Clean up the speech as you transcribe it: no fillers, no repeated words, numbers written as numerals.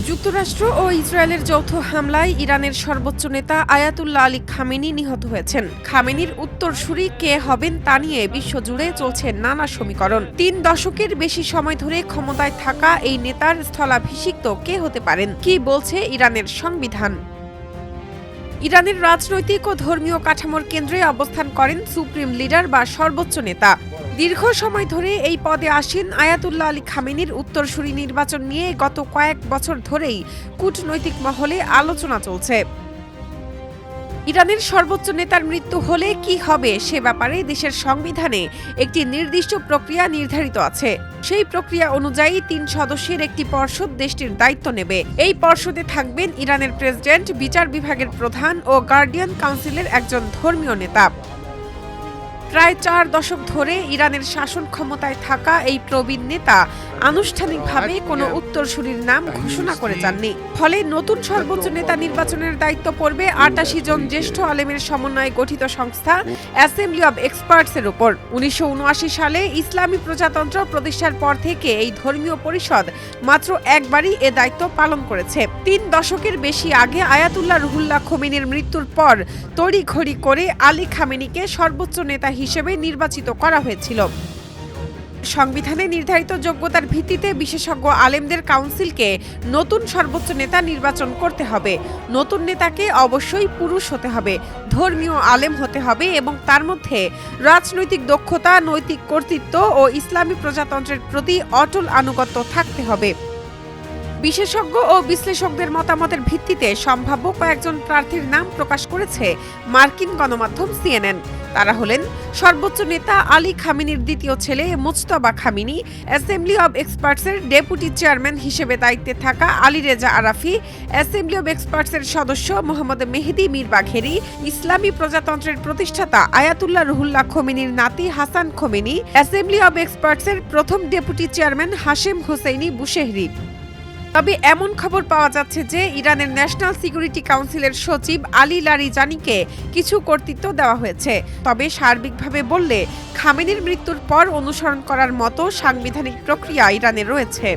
যুক্তরাষ্ট্র ও ইসরায়েলের যৌথ হামলায় ইরানের সর্বোচ্চ নেতা আয়াতুল্লাহ আলী খামেনি নিহত হয়েছেন। খামেনির উত্তরসূরি কে হবেন তা নিয়ে বিশ্বজুড়ে চলছে নানা সমীকরণ। ৩ দশকের বেশি সময় ধরে ক্ষমতায় থাকা এই নেতার স্থলাভিষিক্ত কে হতে পারেন, কি বলছে ইরানের সংবিধান? ইরানের রাজনৈতিক ও ধর্মীয় কাঠামোর কেন্দ্রে অবস্থান করেন সুপ্রিম লিডার বা সর্বোচ্চ নেতা। দীর্ঘ সময় ধরে এই পদে আসীন আয়াতুল্লাহ আলী খামেনির উত্তরসূরি নির্বাচন নিয়ে গত কয়েক বছর ধরেই কূটনৈতিক মহলে আলোচনা চলছে। ইরানের সর্বোচ্চ নেতার মৃত্যু হলে কি হবে সে ব্যাপারে দেশের সংবিধানে একটি নির্দিষ্ট প্রক্রিয়া নির্ধারিত আছে। সেই প্রক্রিয়া অনুযায়ী ৩ সদস্যের একটি পর্ষদ দেশটির দায়িত্ব নেবে। এই পর্ষদে থাকবেন ইরানের প্রেসিডেন্ট, বিচার বিভাগের প্রধান ও গার্ডিয়ান কাউন্সিলের একজন ধর্মীয় নেতা। প্রায় ৪ দশক ধরে ইরানের শাসন ক্ষমতায় থাকা এই প্রবীণ নেতা আনুষ্ঠানিকভাবে কোনো উত্তরসূরির নাম ঘোষণা করে যাননি। ফলে নতুন সর্বোচ্চ নেতা নির্বাচনের দায়িত্ব পড়বে ৮৮ জন জ্যেষ্ঠ আলেমের সমন্বয়ে গঠিত সংস্থা অ্যাসেম্বলি অব এক্সপার্টসের উপর। ১৯৭৯ সালে ইসলামী প্রজাতন্ত্র প্রতিষ্ঠার পর থেকে এই ধর্মীয় পরিষদ মাত্র একবারই এ দায়িত্ব পালন করেছে। ৩ দশকের বেশি আগে আয়াতুল্লাহ রুহুল্লাহ খোমেনির মৃত্যুর পর তড়িঘড়ি করে আলী খামেনিকে সর্বোচ্চ নেতা হিসেবে নির্বাচিত করা হয়েছিল। সংবিধানে নির্ধারিত যোগ্যতার ভিত্তিতে বিশেষজ্ঞ আলেমদের কাউন্সিলকে নতুন সর্বোচ্চ নেতা নির্বাচন করতে হবে। নতুন নেতাকে অবশ্যই পুরুষ হতে হবে, ধর্মীয় আলেম হতে হবে এবং তার মধ্যে রাজনৈতিক দক্ষতা, নৈতিক কর্তৃত্ব ও ইসলামী প্রজাতন্ত্রের প্রতি অটল আনুগত্য থাকতে হবে। বিশেষজ্ঞ ও বিশ্লেষকদের মতামতের ভিত্তিতে সম্ভাব্য কয়েকজন প্রার্থীর নাম প্রকাশ করেছে মার্কিন গণমাধ্যম সিএনএন। তারা হলেন সর্বোচ্চ নেতা আলী খামেনির দ্বিতীয় ছেলে মুজতবা খামেনি, অ্যাসেম্বলি অব এক্সপার্টসের ডেপুটি চেয়ারম্যান হিসেবে দায়িত্বে থাকা Ali Reza Arafi, assembly of এক্সপার্টসের সদস্য মোহাম্মদ মেহেদি মীর বাঘেরি, ইসলামী প্রজাতন্ত্রের প্রতিষ্ঠাতা আয়াতুল্লাহ রুহুল্লাহ খোমেনির নাতি হাসান খোমেনি, অ্যাসেম্বলি অব এক্সপার্টসের প্রথম deputy chairman Hashem Hosseini Bushehri. তবে এমন খবর পাওয়া যাচ্ছে যে ইরানের ন্যাশনাল সিকিউরিটি কাউন্সিলের সচিব আলী লারিজানিকে কিছু কর্তৃত্ব দেওয়া হয়েছে। তবে সার্বিকভাবে বললে খামেনির মৃত্যুর পর অনুসরণ করার মতো সাংবিধানিক প্রক্রিয়া ইরানে রয়েছে।